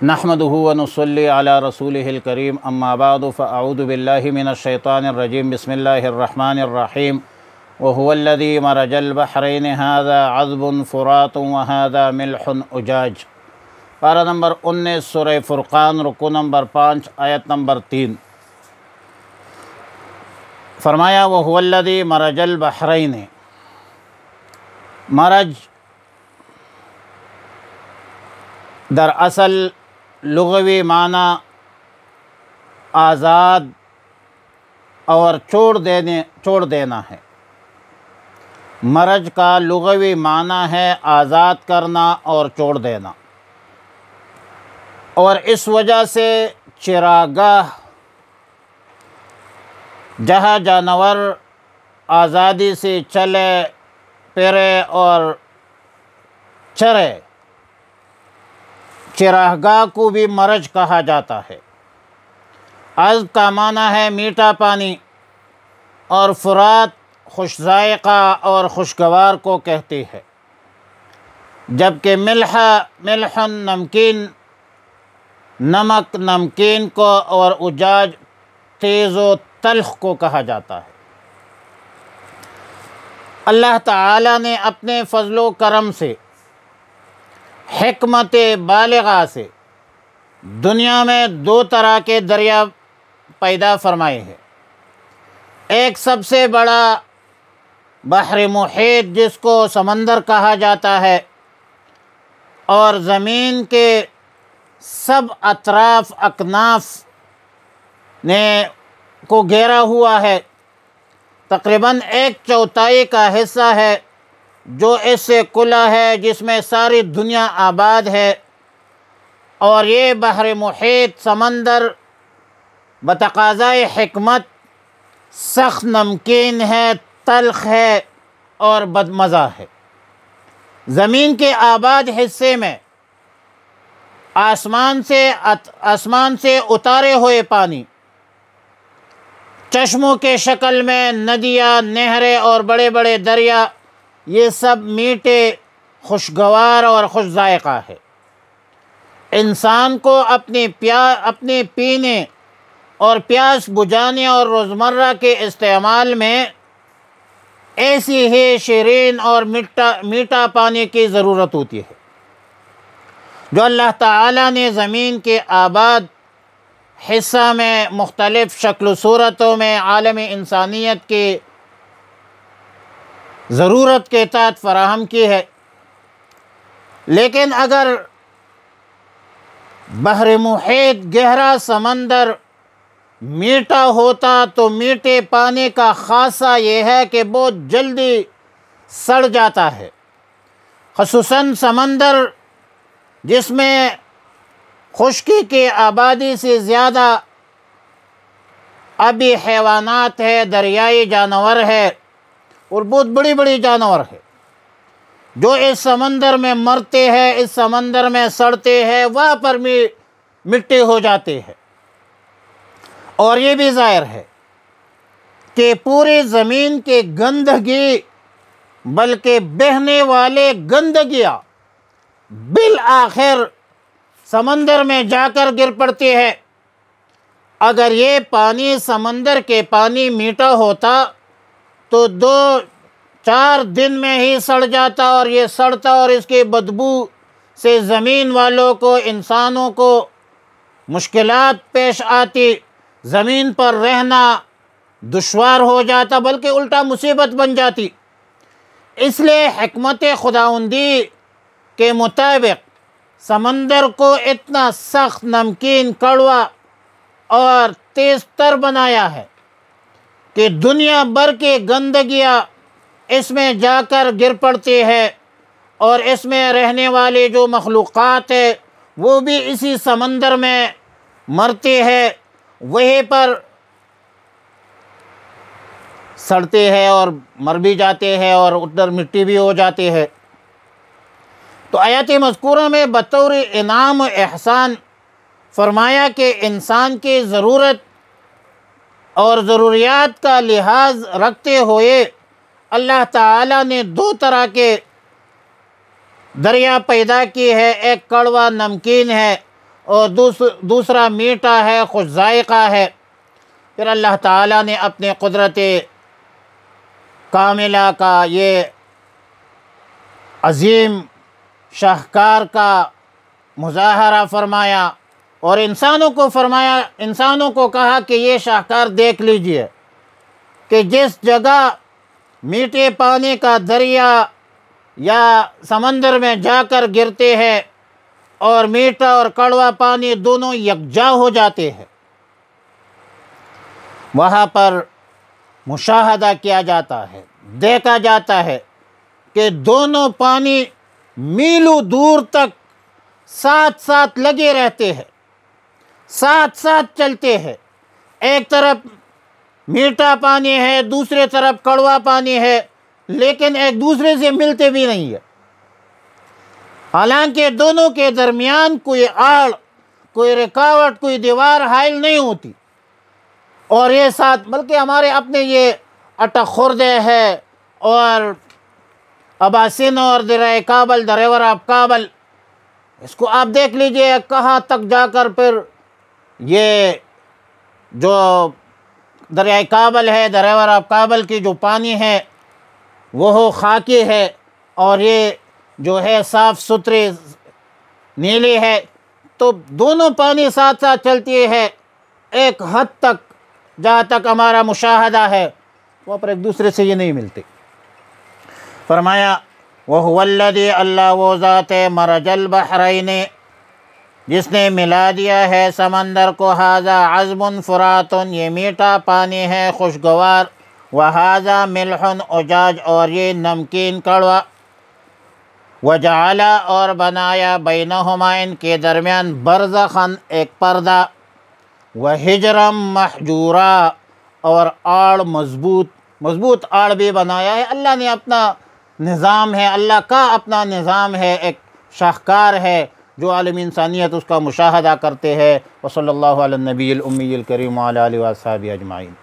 नहमदुहु व नुसल्ली अला रसूलिहिल करीम अम्मा बअदु फ़अऊज़ु बिल्लाहि मिनश शैतानिर रजीम बिस्मिल्लाहिर रहमानिर रहीम व हुवल्लज़ी मरजल बहरैन हाज़ा अज़बुन फ़ुरातुन व हाज़ा मिल्हुन उजाज। पारा नंबर 19 सूरह फ़ुरक़ान, रुकू नंबर 5, आयत नंबर 3। फरमाया व हुवल्लज़ी मरजल बहरैन। मरज दरअसल लुग़वी माना आज़ाद और छोड़ देना है। मरज का लुग़वी माना है आज़ाद करना और छोड़ देना, और इस वजह से चरागाह जहाँ जानवर आज़ादी से चले फिरे और चरे, चरागाह को भी मरज कहा जाता है। अज़्ब का माना है मीठा पानी, और फ़ुरात खुश ज़ायक़ा और खुशगवार को कहते हैं, जबकि मिल्हुन नमकीन, नमक नमकीन को, और उजाज तेज़ व तल्ख़ को कहा जाता है। अल्लाह ताला ने अपने फ़ज़्ल व करम से, हिकमत बालिग़ा से दुनिया में दो तरह के दरिया पैदा फरमाए हैं। एक सबसे बड़ा बहर मुहीत जिसको समंदर कहा जाता है, और ज़मीन के सब अतराफ़ अकनाफ़ ने को घेरा हुआ है। तकरीबन 1/4 का हिस्सा है जो इससे खुला है, जिसमें सारी दुनिया आबाद है। और ये बहर मुहीत समंदर बतक़ाज़ाए हिकमत सख्त नमकीन है, तल्ख़ है और बदमज़ा है। ज़मीन के आबाद हिस्से में आसमान से उतारे हुए पानी, चश्मों के शक्ल में नदियाँ, नहरें और बड़े बड़े दरिया, ये सब मीठे, खुशगवार और खुश ज़ायक़ा है। इंसान को अपने पीने और प्यास बुझाने और रोज़मर्रा के इस्तेमाल में ऐसी ही शीरीन और मीठा पानी की ज़रूरत होती है, जो अल्लाह ताला ने ज़मीन के आबाद हिस्सा में मुख्तलिफ़ शक्ल सूरतों में आलम इंसानियत की ज़रूरत के तहत फ़राहम की है। लेकिन अगर बहर मुहीत गहरा समंदर मीठा होता तो मीठे पानी का ख़ासा ये है कि बहुत जल्दी सड़ जाता है। ख़ुसूसन समंदर जिसमें खुश्की की आबादी से ज़्यादा आबी हैवानात है, दरियाई जानवर है, और बहुत बड़ी बड़ी जानवर है जो इस समंदर में मरते हैं, इस समंदर में सड़ते हैं, वहाँ पर भी मिट्टी हो जाते हैं। और ये भी ज़ाहिर है कि पूरी ज़मीन की गंदगी, बल्कि बहने वाले गंदगियाँ बिल आखिर समंदर में जाकर गिर पड़ती है। अगर ये पानी समंदर के पानी मीठा होता तो 2-4 दिन में ही सड़ जाता, और ये सड़ता और इसकी बदबू से ज़मीन वालों को, इंसानों को मुश्किलात पेश आती, ज़मीन पर रहना दुश्वार हो जाता, बल्कि उल्टा मुसीबत बन जाती। इसलिए हिकमत खुदाउंदी के मुताबिक समंदर को इतना सख्त, नमकीन, कड़वा और तेज़ तर बनाया है कि दुनिया भर की गंदगियाँ इसमें जाकर गिर पड़ती है, और इसमें रहने वाले जो मखलूक़ात है वो भी इसी समंदर में मरते हैं, वहीं पर सड़ते हैं और मर भी जाते हैं, और उधर मिट्टी भी हो जाते हैं। तो आयत मज़कूरा में बतौर इनाम व एहसान फरमाया कि इंसान की ज़रूरत और ज़रूरियात का लिहाज रखते हुए अल्लाह ताला ने 2 तरह के दरिया पैदा की है। एक कड़वा नमकीन है और दूसरा मीठा है, खुश जायका है। फिर अल्लाह ताला ने अपने कुदरत कामिला का ये अज़ीम शाहकार का मुज़ाहरा फरमाया और इंसानों को फरमाया, इंसानों को कहा कि ये शाहकार देख लीजिए कि जिस जगह मीठे पानी का दरिया या समंदर में जाकर गिरते हैं और मीठा और कड़वा पानी दोनों यकजा हो जाते हैं, वहाँ पर मुशाहदा किया जाता है, देखा जाता है कि दोनों पानी मीलों दूर तक साथ साथ लगे रहते हैं, साथ साथ चलते हैं। एक तरफ मीठा पानी है, दूसरे तरफ कड़वा पानी है, लेकिन एक दूसरे से मिलते भी नहीं है। हालांकि दोनों के दरमियान कोई आड़, कोई रुकावट, कोई दीवार हाइल नहीं होती। और ये साथ, बल्कि हमारे अपने ये अटक खुर्दे है और अबासिन और दरिया काबल, दरेवर ऑफ काबल, इसको आप देख लीजिए कहाँ तक जाकर फिर ये जो दरिया काबल है, दरेवर ऑफ काबल की जो पानी है वो खाकी है और ये जो है साफ़ सुथरे नीली है। तो दोनों पानी साथ साथ चलती है एक हद तक, जहाँ तक हमारा मुशाहदा है वहाँ पर एक दूसरे से ये नहीं मिलते। फरमाया वहुवल्लज़ी, अल्लाह वो ज़ात है, मरजल बहरैन, जिसने मिला दिया है समंदर को, हाज़ा अज़्बुन फ़ुरातुन, ये मीठा पानी है खुशगवार, व हाज़ा मिल्हुन उजाज, और ये नमकीन कड़वा, वजअला, और बनाया, बैनहुमा, इनके दरमियान, बरज़खन, एक पर्दा, व हिजरम महजूरा, और आड़ मज़बूत आड़ भी बनाया है। अल्लाह ने अपना निज़ाम है, अल्लाह का अपना निज़ाम है, एक शाहकार है जो आलम इंसानियत उसका मुशाहदा करते हैं। व सल्लल्लाहु अला नबील उम्मील करीम व अला आलिहि व अस्हाबिहि अजमाइन।